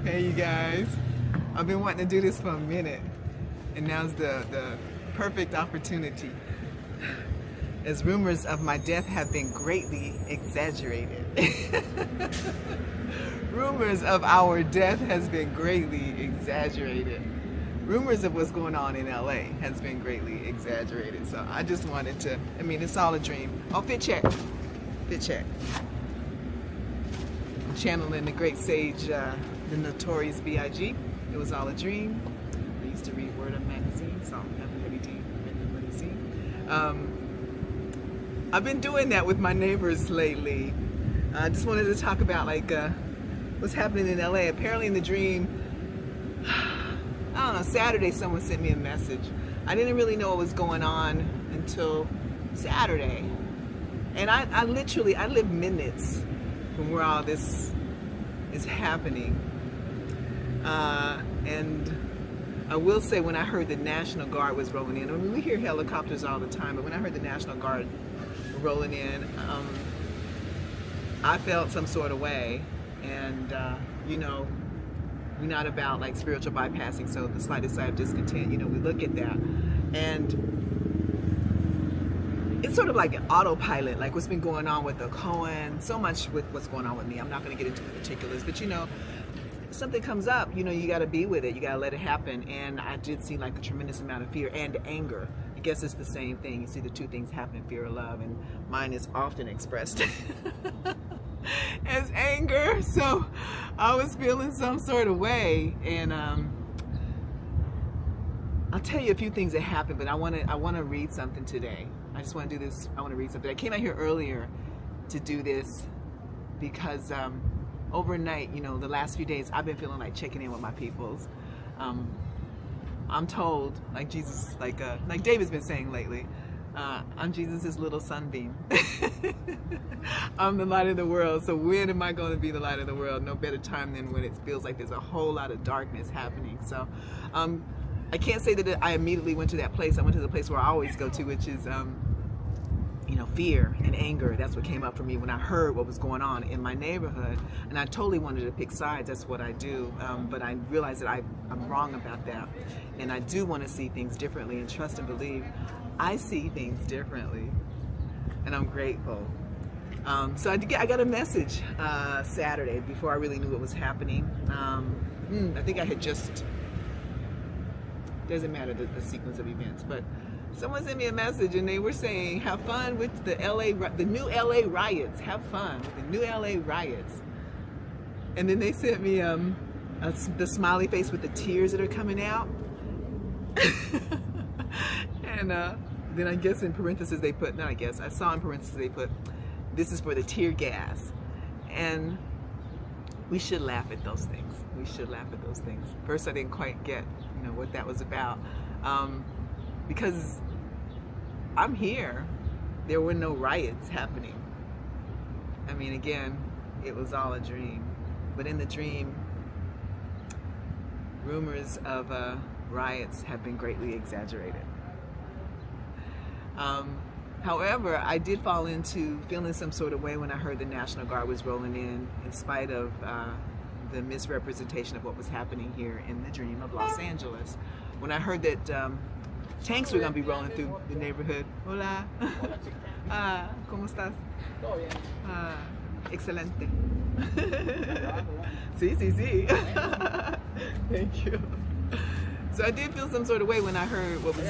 Hey you guys, I've been wanting to do this for a minute, and now's the perfect opportunity, as rumors of my death have been greatly exaggerated. Rumors of our death has been greatly exaggerated. Rumors of what's going on in LA has been greatly exaggerated. So I just wanted to, it's all a dream. Oh, fit check. Fit check. I'm channeling the great sage, the notorious B.I.G. It was all a dream. I used to read Word Up magazine, so I'm heavy D, let me see. I've been doing that with my neighbors lately. I just wanted to talk about what's happening in LA. Apparently in the dream, I don't know, Saturday someone sent me a message. I didn't really know what was going on until Saturday. And I live minutes from where all this is happening. And I will say, when I heard the National Guard was rolling in, we hear helicopters all the time, but when I heard the National Guard rolling in, I felt some sort of way. And we're not about spiritual bypassing, so the slightest sign of discontent, we look at that, and it's sort of like an autopilot, like what's been going on with the Cohen, so much with what's going on with me. I'm not going to get into the particulars, but if something comes up, you got to be with it, you got to let it happen. And I did see a tremendous amount of fear and anger. I guess it's the same thing. You see the two things happening, fear or love, and mine is often expressed as anger. So I was feeling some sort of way, and I'll tell you a few things that happened, but I want to read something today. I just want to do this. I want to read something. I came out here earlier to do this because overnight, the last few days, I've been feeling like checking in with my peoples. I'm told, like Jesus, like David's been saying lately, I'm Jesus' little sunbeam. I'm the light of the world. So when am I going to be the light of the world? No better time than when it feels like there's a whole lot of darkness happening. So I can't say that I immediately went to that place. I went to the place where I always go to, which is fear and anger. That's what came up for me when I heard what was going on in my neighborhood, and I totally wanted to pick sides. That's what I do, but I realized that I'm wrong about that, and I do want to see things differently and trust and believe I see things differently, and I'm grateful. So I got a message Saturday before I really knew what was happening. I think I had just, doesn't matter the sequence of events, but someone sent me a message and they were saying, have fun with the new LA riots. Have fun with the new LA riots. And then they sent me the smiley face with the tears that are coming out. And then I guess in parentheses they put, not I guess, I saw in parentheses they put, this is for the tear gas. And we should laugh at those things. We should laugh at those things. First I didn't quite get, what that was about. Because I'm here, there were no riots happening. Again, it was all a dream. But in the dream, rumors of riots have been greatly exaggerated. However, I did fall into feeling some sort of way when I heard the National Guard was rolling in spite of the misrepresentation of what was happening here in the dream of Los Angeles. When I heard that tanks were going to be rolling through the neighborhood. Hola. ¿Cómo estás? Todo bien. Excelente. Sí. Thank you. So I did feel some sort of way when I heard what was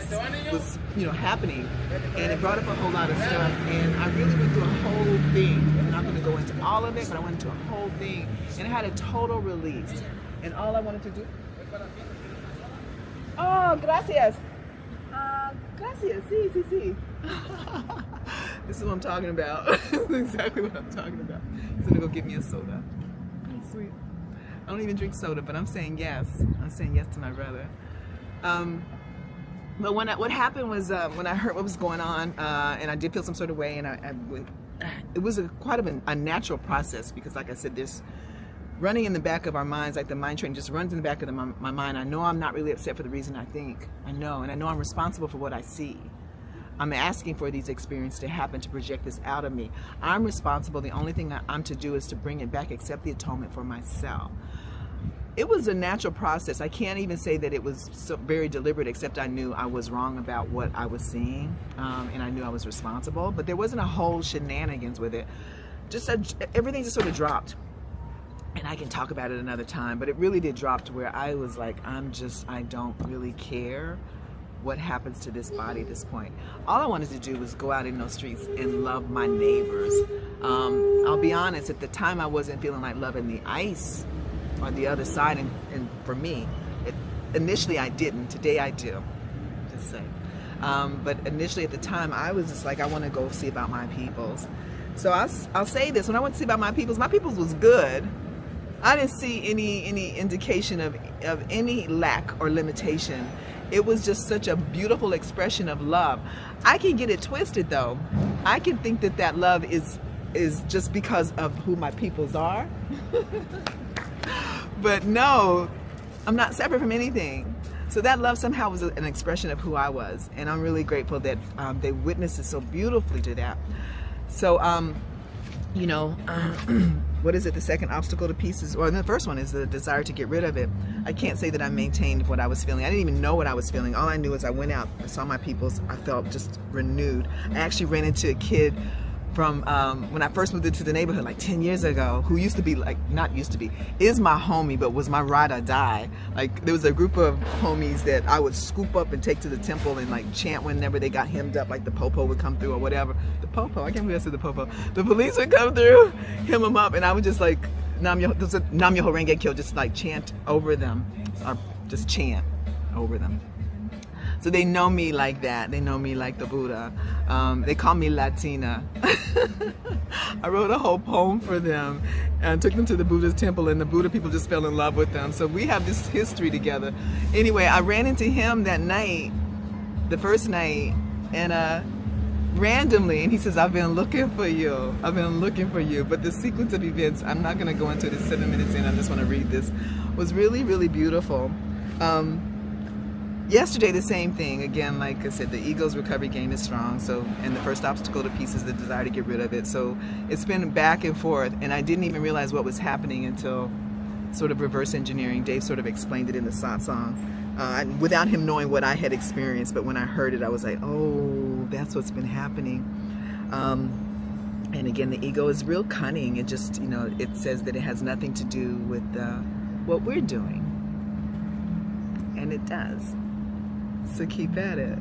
happening, and it brought up a whole lot of stuff, and I really went through a whole thing. I'm not going to go into all of it, but I went into a whole thing, and I had a total release. And all I wanted to do... Oh, gracias. Gracias, sí. This is what I'm talking about. This is exactly what I'm talking about. He's gonna go get me a soda. That's sweet. I don't even drink soda, but I'm saying yes. I'm saying yes to my brother. But what happened was when I heard what was going on, and I did feel some sort of way, and it was quite a natural process, because like I said, this running in the back of our minds, like the mind train just runs in the back of my mind. I know I'm not really upset for the reason I think. I know, and I know I'm responsible for what I see. I'm asking for these experiences to happen to project this out of me. I'm responsible. The only thing I'm to do is to bring it back, accept the atonement for myself. it was a natural process. I can't even say that it was so very deliberate, except I knew I was wrong about what I was seeing, and I knew I was responsible, but there wasn't a whole shenanigans with it. Just everything just sort of dropped, and I can talk about it another time, but it really did drop to where I was like, I don't really care what happens to this body at this point. All I wanted to do was go out in those streets and love my neighbors. I'll be honest, at the time I wasn't feeling like loving the ice on the other side, and for me, initially I didn't. Today I do, just saying. But initially at the time I was just like, I want to go see about my peoples. So I'll say this, when I went to see about my peoples was good. I didn't see any indication of any lack or limitation. It was just such a beautiful expression of love. I can get it twisted though. I can think that that love is just because of who my peoples are. But no, I'm not separate from anything. So that love somehow was an expression of who I was. And I'm really grateful that they witnessed it so beautifully to that. So, you know, what is it? The second obstacle to peace is, or the first one is the desire to get rid of it. I can't say that I maintained what I was feeling. I didn't even know what I was feeling. All I knew is I went out, I saw my peoples, I felt just renewed. I actually ran into a kid from when I first moved into the neighborhood like 10 years ago, who used to be like, not used to be, is my homie, but was my ride or die. Like there was a group of homies that I would scoop up and take to the temple and like chant whenever they got hemmed up, like the popo would come through or whatever. The popo, I can't believe I said the popo. The police would come through, hem them up, and I would just like, Nam Yoho Renge Kyo, just like chant over them, or just chant over them. So they know me like that. They know me like the Buddha. They call me Latina. I wrote a whole poem for them and took them to the Buddha's temple, and the Buddha people just fell in love with them. So we have this history together. Anyway, I ran into him that night, the first night, and randomly, and he says, I've been looking for you. I've been looking for you. But the sequence of events, I'm not going to go into this 7 minutes in. I just want to read this, was really, really beautiful. Yesterday, the same thing. Again, like I said, the ego's recovery game is strong. So, and the first obstacle to peace is the desire to get rid of it. So it's been back and forth, and I didn't even realize what was happening until sort of reverse engineering. Dave sort of explained it in the satsang, without him knowing what I had experienced. But when I heard it, I was like, oh, that's what's been happening. And again, the ego is real cunning. It just, you know, it says that it has nothing to do with what we're doing, and it does. So keep at it.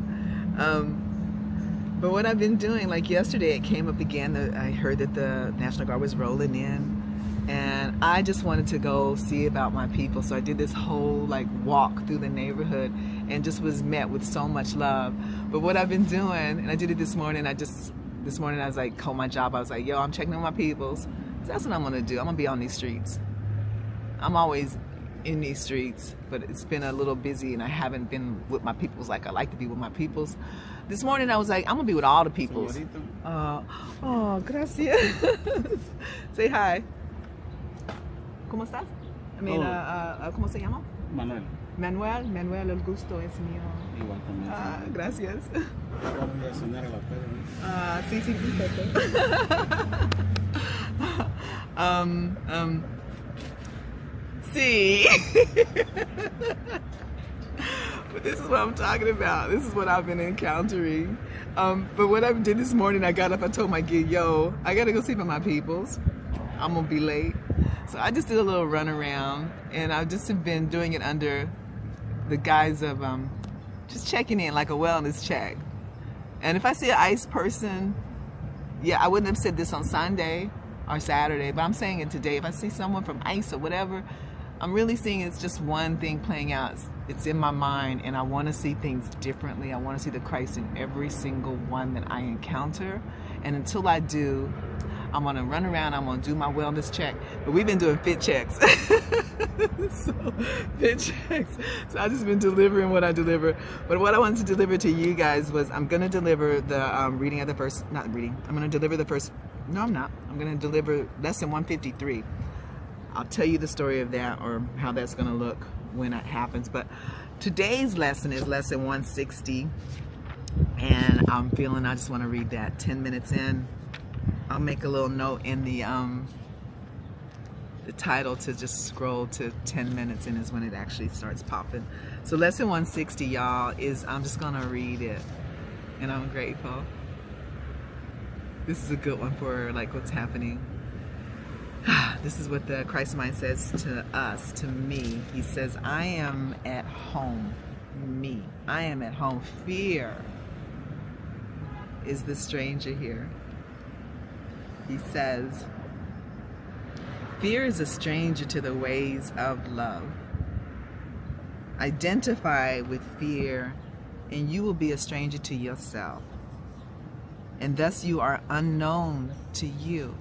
But what I've been doing, like yesterday, it came up again. I heard that the National Guard was rolling in, and I just wanted to go see about my people. So I did this whole like walk through the neighborhood, and just was met with so much love. But what I've been doing, and I did it this morning. This morning I was like, called my job. I was like, yo, I'm checking on my peoples. So that's what I'm gonna do. I'm gonna be on these streets. I'm always in these streets, but it's been a little busy and I haven't been with my peoples like I like to be with my peoples. This morning I was like, I'm gonna be with all the peoples. Oh, gracias. Say hi. ¿Cómo estás? I mean, ¿cómo se llama? Manuel. Manuel, el gusto es mío. Igual también. Gracias. Voy a sonar a la Sí, perfecto. See, but this is what I'm talking about. This is what I've been encountering. But what I did this morning, I got up, I told my gig, yo, I gotta go see about my peoples. I'm gonna be late. So I just did a little run around, and I've just been doing it under the guise of just checking in, like a wellness check. And if I see an ICE person, yeah, I wouldn't have said this on Sunday or Saturday, but I'm saying it today. If I see someone from ICE or whatever, I'm really seeing it's just one thing playing out. It's in my mind, and I want to see things differently. I want to see the Christ in every single one that I encounter. And until I do, I'm going to run around, I'm going to do my wellness check. But we've been doing fit checks. So, fit checks. So I've just been delivering what I deliver. But what I wanted to deliver to you guys was, I'm going to deliver the reading of the first, not reading, I'm going to deliver the first, no I'm not. I'm going to deliver lesson 153. I'll tell you the story of that, or how that's going to look when it happens. But today's lesson is lesson 160, and I'm feeling I just want to read that 10 minutes in. I'll make a little note in the the title to just scroll to 10 minutes and is when it actually starts popping. So lesson 160, y'all, is, I'm just gonna read it, and I'm grateful. This is a good one for like what's happening. This is what the Christ Mind says to us, to me. He says, I am at home. Me. I am at home. Fear is the stranger here. He says, fear is a stranger to the ways of love. Identify with fear and you will be a stranger to yourself. And thus you are unknown to you.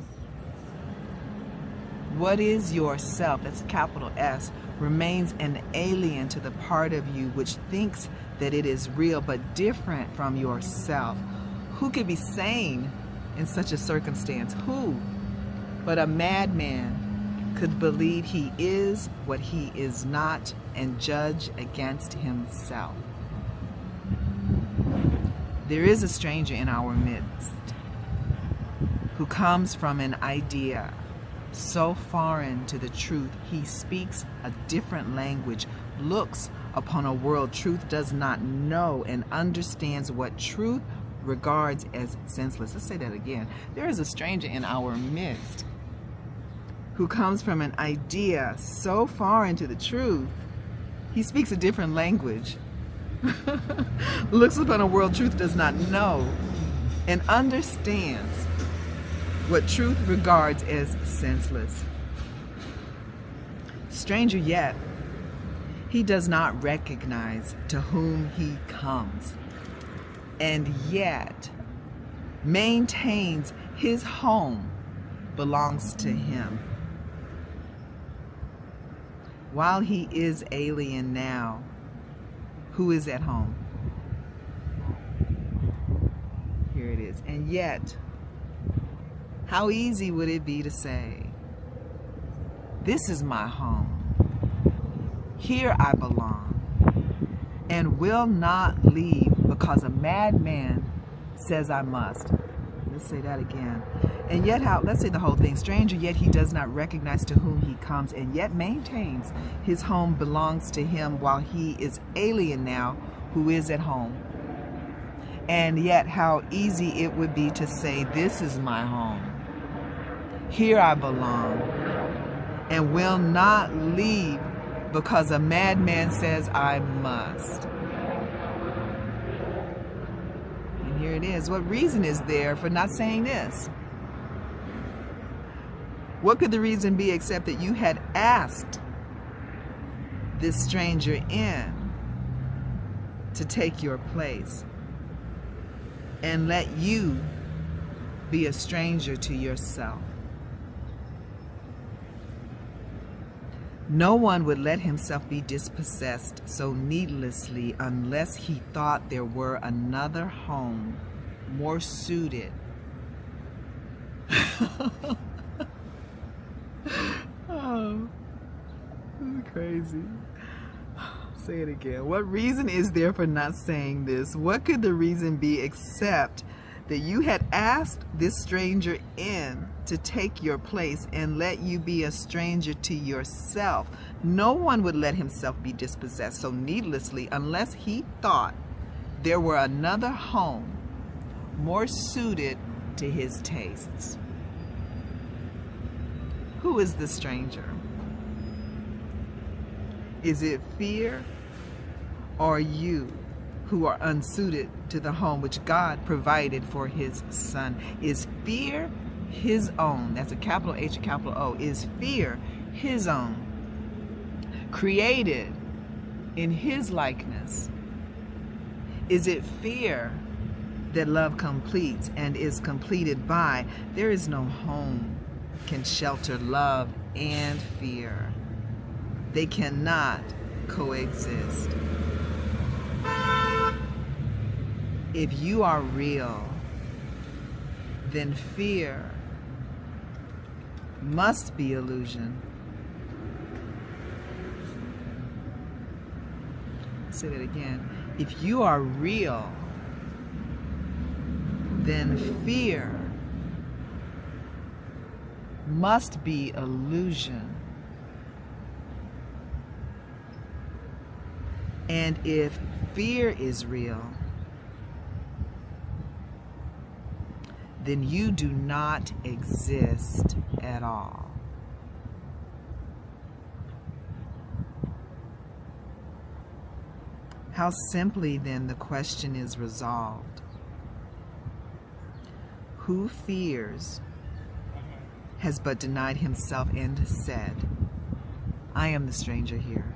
What is yourself, that's a capital S, remains an alien to the part of you which thinks that it is real but different from yourself. Who could be sane in such a circumstance? Who but a madman could believe he is what he is not and judge against himself? There is a stranger in our midst who comes from an idea so foreign to the truth he speaks a different language, looks upon a world truth does not know, and understands what truth regards as senseless. Let's say that again. There is a stranger in our midst who comes from an idea so foreign to the truth he speaks a different language, looks upon a world truth does not know, and understands what truth regards as senseless. Stranger yet, he does not recognize to whom he comes, and yet maintains his home belongs to him. While he is alien now, who is at home? Here it is. And yet, how easy would it be to say, this is my home, here I belong, and will not leave because a madman says I must. Let's say that again. And yet let's say the whole thing. Stranger yet he does not recognize to whom he comes, and yet maintains his home belongs to him, while he is alien now who is at home. And yet how easy it would be to say, this is my home, here I belong, and will not leave because a madman says I must. And here it is. What reason is there for not saying this? What could the reason be except that you had asked this stranger in to take your place and let you be a stranger to yourself? No one would let himself be dispossessed so needlessly unless he thought there were another home more suited. Oh, this is crazy. Say it again. What reason is there for not saying this? What could the reason be except that you had asked this stranger in to take your place and let you be a stranger to yourself? No one would let himself be dispossessed so needlessly unless he thought there were another home more suited to his tastes. Who is the stranger? Is it fear or you who are unsuited to the home which God provided for his son? Is fear his own? That's a capital H, a capital O. Is fear his own? Created in his likeness? Is it fear that love completes and is completed by? There is no home can shelter love and fear. They cannot coexist. If you are real, then fear must be illusion. Say that again. If you are real, then fear must be illusion. And if fear is real, then you do not exist at all. How simply then the question is resolved. Who fears has but denied himself and said, I am the stranger here.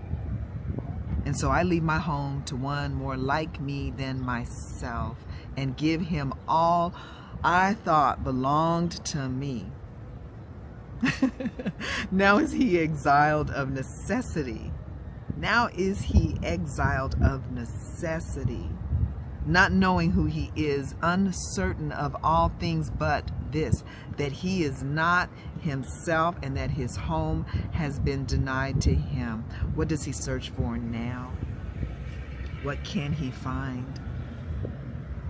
And so I leave my home to one more like me than myself and give him all I thought belonged to me. Now is he exiled of necessity. Now is he exiled of necessity, not knowing who he is, uncertain of all things but this, that he is not himself and that his home has been denied to him. What does he search for now? What can he find?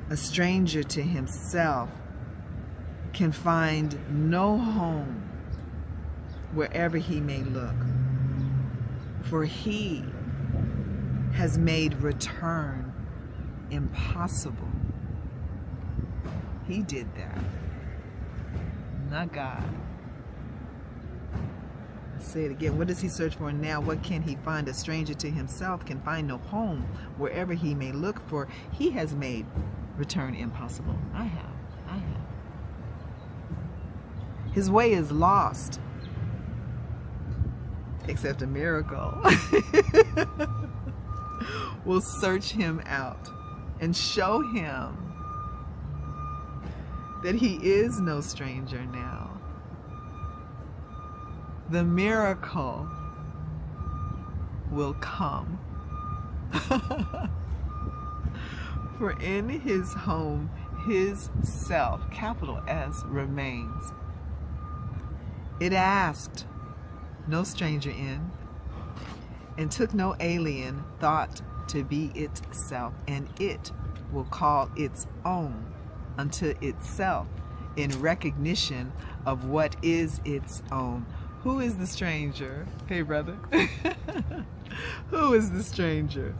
A stranger to himself can find no home wherever he may look, for he has made return impossible. He did that, not God. Let's say it again. What does he search for now? What can he find? A stranger to himself can find no home wherever he may look, for he has made return impossible. I have. His way is lost, except a miracle will search him out and show him that he is no stranger now. The miracle will come. For in his home, his self, capital S, remains. It asked no stranger in, and took no alien thought to be itself, and it will call its own unto itself in recognition of what is its own. Who is the stranger? Hey, brother. Who is the stranger?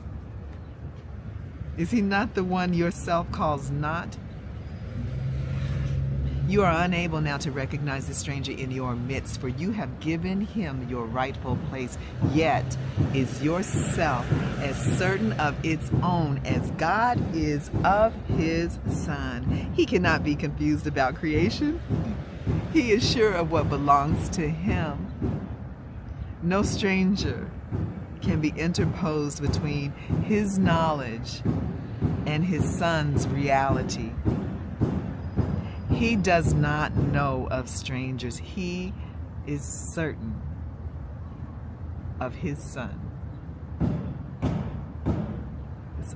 Is he not the one yourself calls not? You are unable now to recognize the stranger in your midst, for you have given him your rightful place. Yet is yourself as certain of its own as God is of his Son. He cannot be confused about creation. He is sure of what belongs to him. No stranger can be interposed between his knowledge and his Son's reality. He does not know of strangers. He is certain of his Son.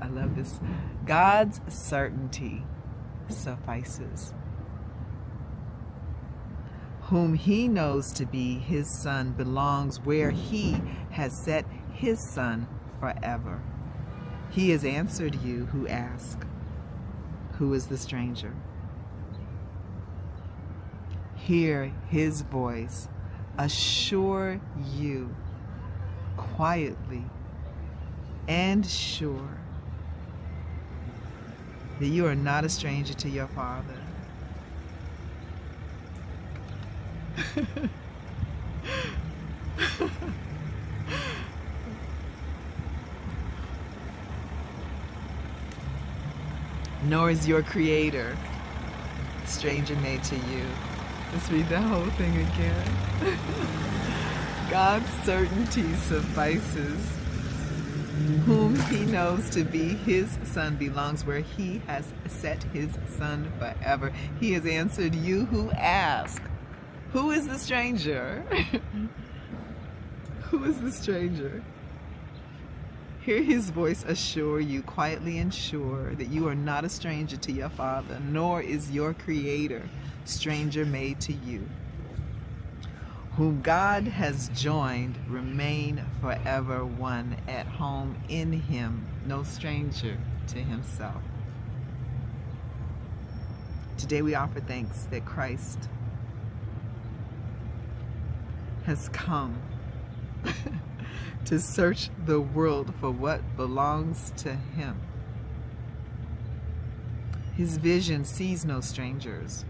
I love this. God's certainty suffices. Whom he knows to be his Son belongs where he has set his Son forever. He has answered you who ask, who is the stranger? Hear his voice assure you quietly and sure that you are not a stranger to your Father. Nor is your Creator stranger made to you. Let's read that whole thing again. God's certainty suffices. Whom he knows to be his Son belongs where he has set his Son forever. He has answered you who ask, who is the stranger? Who is the stranger? Hear his voice assure you quietly and sure that you are not a stranger to your Father, nor is your Creator stranger made to you. Whom God has joined, remain forever one, at home in him, no stranger to himself. Today we offer thanks that Christ has come. to search the world for what belongs to him. His vision sees no strangers,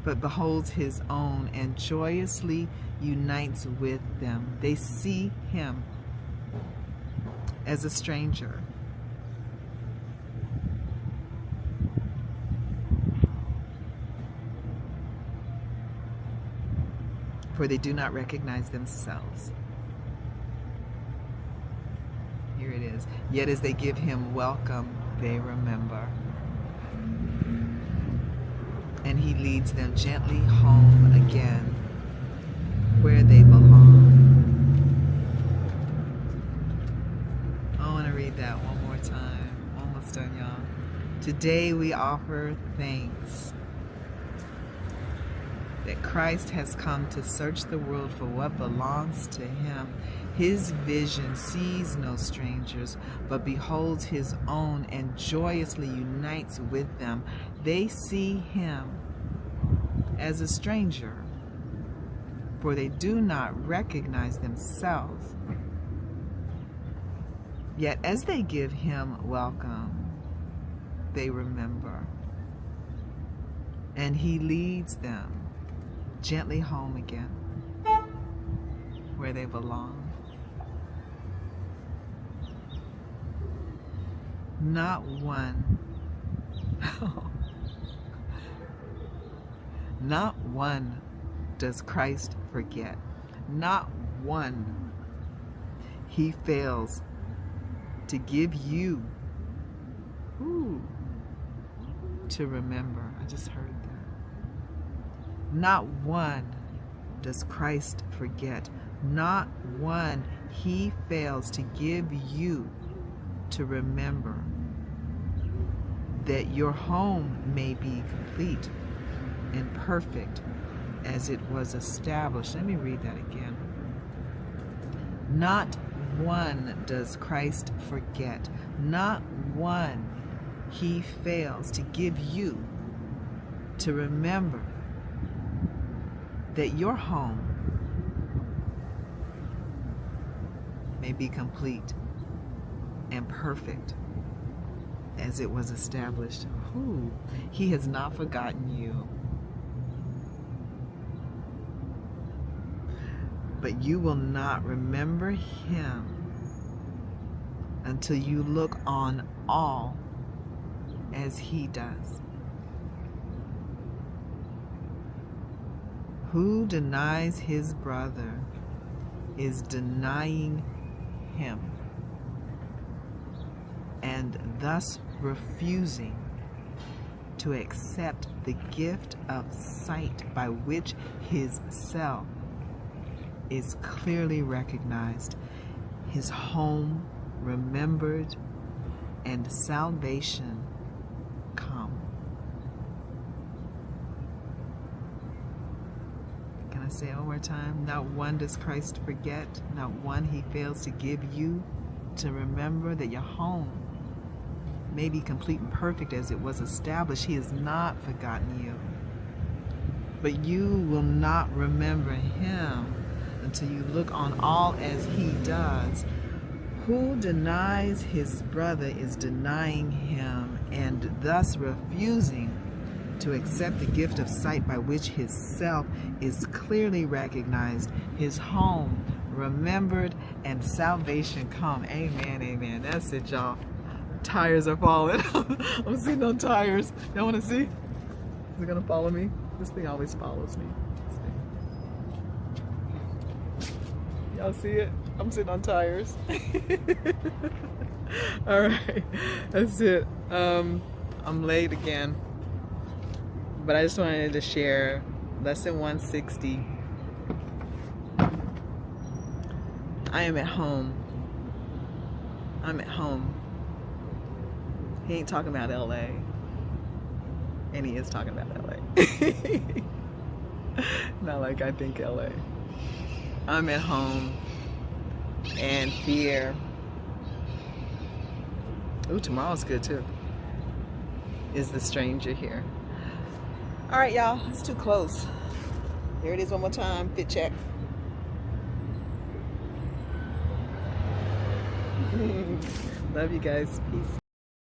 but beholds his own and joyously unites with them. They see him as a stranger. For they do not recognize themselves. Here it is. Yet as they give him welcome, they remember. And he leads them gently home again, where they belong. I want to read that one more time. Almost done, y'all. Today we offer thanks that Christ has come to search the world for what belongs to him. His vision sees no strangers, but beholds his own and joyously unites with them. They see him as a stranger, for they do not recognize themselves. Yet as they give him welcome, they remember. And he leads them gently home again, where they belong. Not one, not one does Christ forget. Not one he fails to give you to remember. I just heard that. Not one does Christ forget. Not one he fails to give you to remember, that your home may be complete and perfect as it was established. Let me read that again. Not one does Christ forget. Not one he fails to give you to remember, that your home may be complete and perfect as it was established. He has not forgotten you. But you will not remember him until you look on all as he does. Who denies his brother is denying him, and thus refusing to accept the gift of sight by which his self is clearly recognized, his home remembered, and salvation come. Can I say it one more time? Not one does Christ forget. Not one he fails to give you to remember, that your home may be complete and perfect as it was established. He has not forgotten you. But you will not remember him until you look on all as he does. Who denies his brother is denying him, and thus refusing to accept the gift of sight by which his self is clearly recognized, his home remembered, and salvation come. Amen, amen. That's it, y'all. Tires are falling. I'm sitting on tires. Y'all want to see? Is it going to follow me? This thing always follows me. Y'all see it? I'm sitting on tires. All right, that's it. I'm late again, but I just wanted to share lesson 160. I am at home. I'm at home. He ain't talking about LA, and he is talking about LA. Not like I think LA. I'm at home, and fear. Ooh, tomorrow's good too. Is the stranger here? All right, y'all, it's too close. Here it is one more time. Fit check. Love you guys. Peace.